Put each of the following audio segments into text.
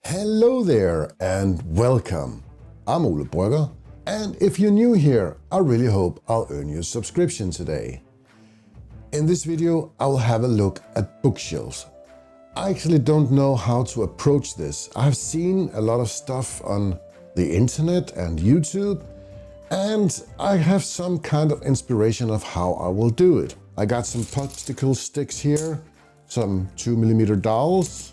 Hello there and welcome. I'm Ole Brugger, and if you're new here, I really hope I'll earn your subscription today. In this video, I will have a look at bookshelves. I actually don't know how to approach this. I've seen a lot of stuff on the internet and YouTube, and I have some kind of inspiration of how I will do it. I got some popsicle sticks here, some 2mm dowels,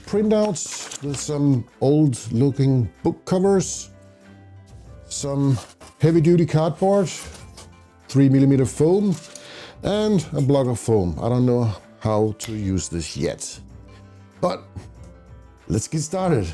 printouts with some old looking book covers, some heavy duty cardboard, 3mm foam, and a block of foam. I don't know how to use this yet, but let's get started.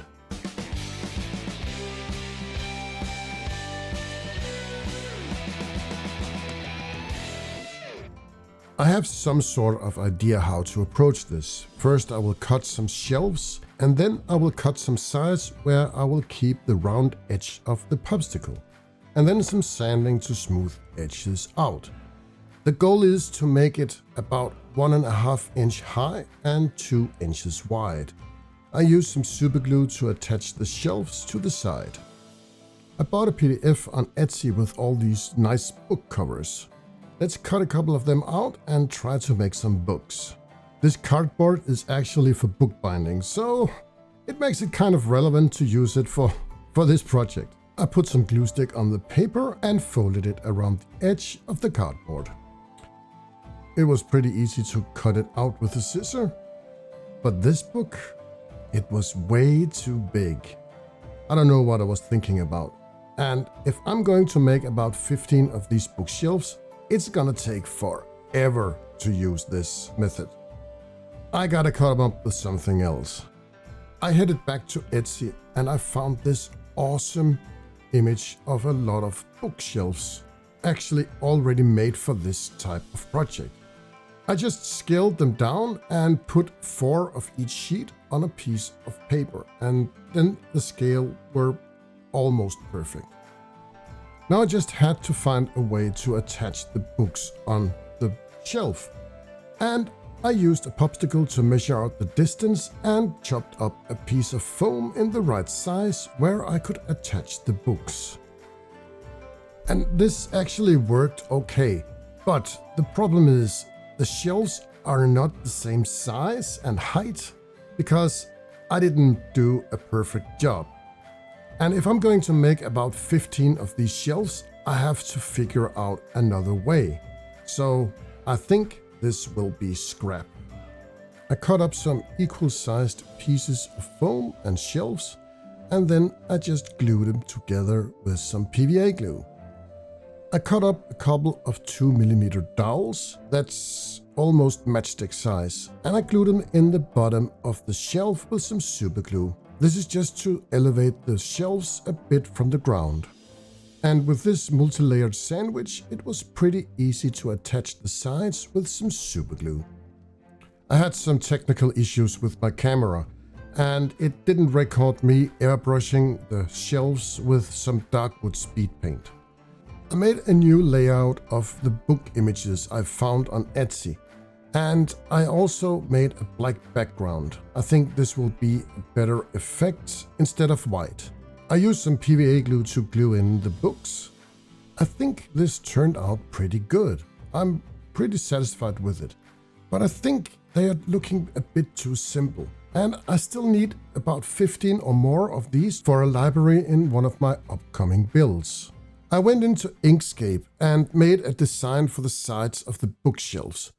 I have some sort of idea how to approach this. First I will cut some shelves, and then I will cut some sides where I will keep the round edge of the popsicle, and then some sanding to smooth edges out. The goal is to make it about 1.5 inch high and 2 inches wide. I use some super glue to attach the shelves to the side. I bought a PDF on Etsy with all these nice book covers. Let's cut a couple of them out and try to make some books. This cardboard is actually for bookbinding, so it makes it kind of relevant to use it for this project. I put some glue stick on the paper and folded it around the edge of the cardboard. It was pretty easy to cut it out with a scissor, but this book, it was way too big. I don't know what I was thinking about. And if I'm going to make about 15 of these bookshelves, it's gonna take forever to use this method. I gotta cut them up with something else. I headed back to Etsy and I found this awesome image of a lot of bookshelves, actually already made for this type of project. I just scaled them down and put 4 of each sheet on a piece of paper, and then the scale were almost perfect. Now I just had to find a way to attach the books on the shelf. And I used a popsicle to measure out the distance and chopped up a piece of foam in the right size where I could attach the books. And this actually worked okay, but the problem is the shelves are not the same size and height because I didn't do a perfect job. And if I'm going to make about 15 of these shelves, I have to figure out another way. So I think this will be scrap. I cut up some equal-sized pieces of foam and shelves, and then I just glued them together with some PVA glue. I cut up a couple of 2mm dowels, that's almost matchstick size, and I glued them in the bottom of the shelf with some super glue. This is just to elevate the shelves a bit from the ground. And with this multi-layered sandwich, it was pretty easy to attach the sides with some super glue. I had some technical issues with my camera, and it didn't record me airbrushing the shelves with some dark wood speed paint. I made a new layout of the book images I found on Etsy. And I also made a black background. I think this will be a better effect instead of white. I used some PVA glue to glue in the books. I think this turned out pretty good. I'm pretty satisfied with it. But I think they are looking a bit too simple. And I still need about 15 or more of these for a library in one of my upcoming builds. I went into Inkscape and made a design for the sides of the bookshelves.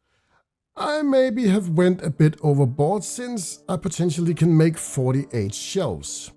I maybe have went a bit overboard since I potentially can make 48 shelves.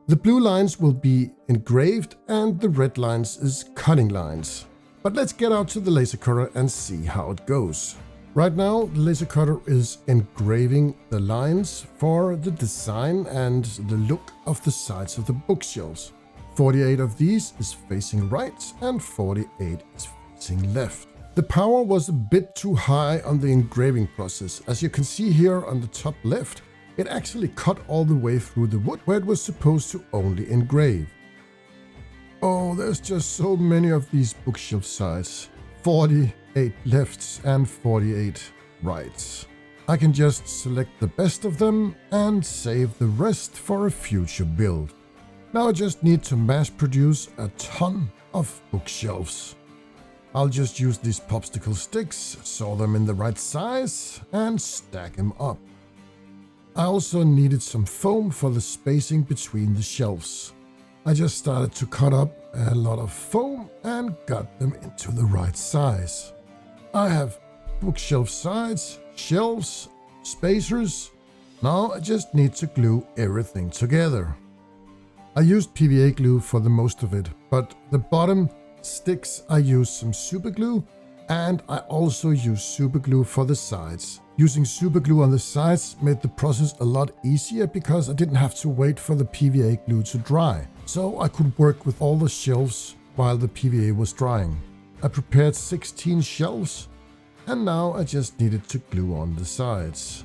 The blue lines will be engraved and the red lines is cutting lines. But let's get out to the laser cutter and see how it goes. Right now the laser cutter is engraving the lines for the design and the look of the sides of the bookshelves. 48 of these is facing right and 48 is facing left. The power was a bit too high on the engraving process. As you can see here on the top left, it actually cut all the way through the wood where it was supposed to only engrave. Oh, there's just so many of these bookshelf sides. 48 lefts and 48 rights. I can just select the best of them and save the rest for a future build. Now I just need to mass produce a ton of bookshelves. I'll just use these popsicle sticks, saw them in the right size, and stack them up. I also needed some foam for the spacing between the shelves. I just started to cut up a lot of foam and got them into the right size. I have bookshelf sides, shelves, spacers. Now I just need to glue everything together. I used PVA glue for the most of it, but the bottom sticks I used some super glue, and I also used super glue for the sides. Using super glue on the sides made the process a lot easier because I didn't have to wait for the PVA glue to dry, so I could work with all the shelves while the PVA was drying. I prepared 16 shelves, and now I just needed to glue on the sides.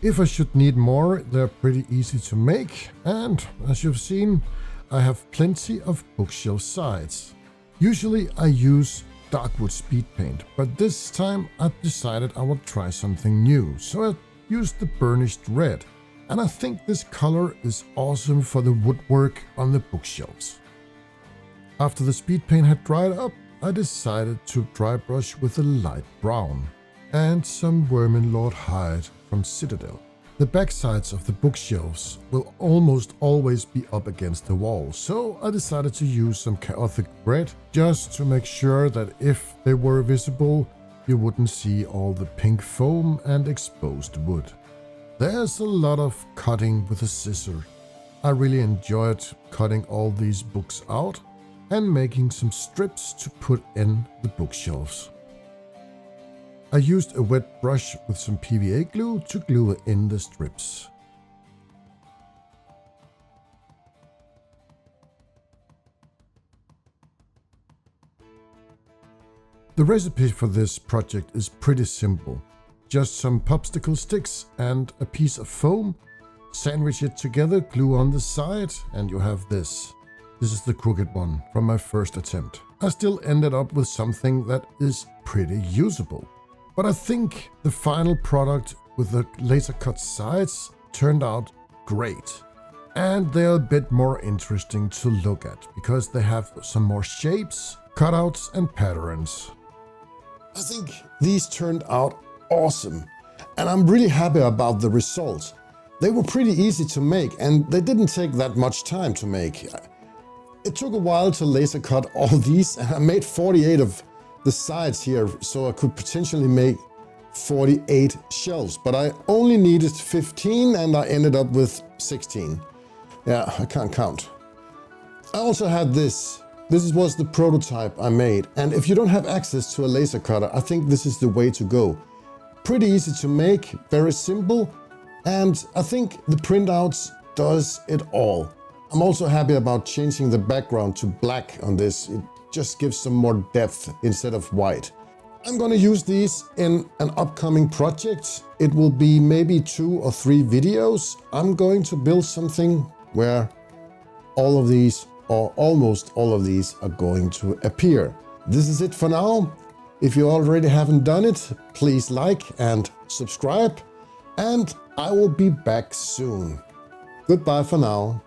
If I should need more, they're pretty easy to make, and as you've seen, I have plenty of bookshelf sides. Usually I use darkwood speed paint, but this time I decided I would try something new, so I used the burnished red, and I think this color is awesome for the woodwork on the bookshelves. After the speed paint had dried up, I decided to dry brush with a light brown and some Verminlord hide from Citadel. The back sides of the bookshelves will almost always be up against the wall, so I decided to use some chaotic red just to make sure that if they were visible, you wouldn't see all the pink foam and exposed wood. There's a lot of cutting with a scissor. I really enjoyed cutting all these books out and making some strips to put in the bookshelves. I used a wet brush with some PVA glue to glue in the strips. The recipe for this project is pretty simple. Just some popsicle sticks and a piece of foam. Sandwich it together, glue on the side, and you have this. This is the crooked one from my first attempt. I still ended up with something that is pretty usable. But I think the final product with the laser cut sides turned out great. And they're a bit more interesting to look at because they have some more shapes, cutouts and patterns. I think these turned out awesome, and I'm really happy about the results. They were pretty easy to make and they didn't take that much time to make. It took a while to laser cut all these, and I made 48 of the sides here, so I could potentially make 48 shelves, but I only needed 15 and I ended up with 16. Yeah, I can't count. I also had this. This was the prototype I made, and if you don't have access to a laser cutter, I think this is the way to go. Pretty easy to make, very simple, and I think the printouts does it all. I'm also happy about changing the background to black on this. It just gives some more depth instead of white. I'm gonna use these in an upcoming project. It will be maybe 2 or 3 videos. I'm going to build something where all of these, or almost all of these, are going to appear. This is it for now. If you already haven't done it, please like and subscribe, and I will be back soon. Goodbye for now.